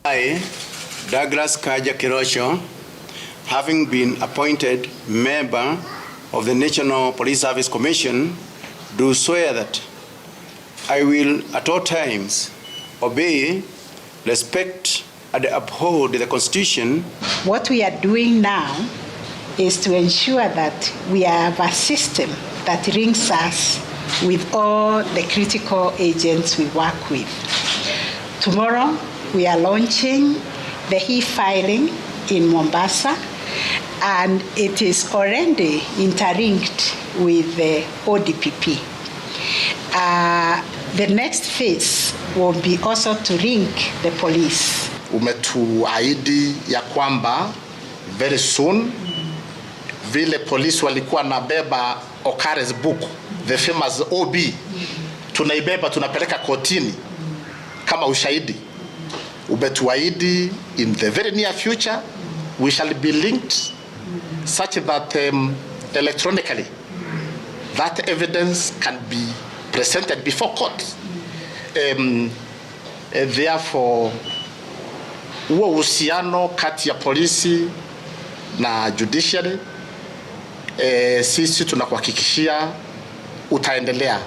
I, Douglas Kerocho, having been appointed member of the National Police Service Commission, do swear that I will at all times obey, respect, and uphold the Constitution. What we are doing now is to ensure that we have a system that links us with all the critical agents we work with. Tomorrow, we are launching the e-filing in Mombasa, and it is already interlinked with the ODPP. The next phase will be also to link the police. Umetuahidi ya kwamba very soon vile polisi walikuwa nabeba Okare's book, the famous OB, tunaibeba tunapeleka kotini kama ushahidi. Umetuahidi in the very near future we shall be linked such that electronically that evidence can be presented before court. Therefore, huo uhusiano kati ya polisi na judiciary sisi tunakuhakikishia utaendelea.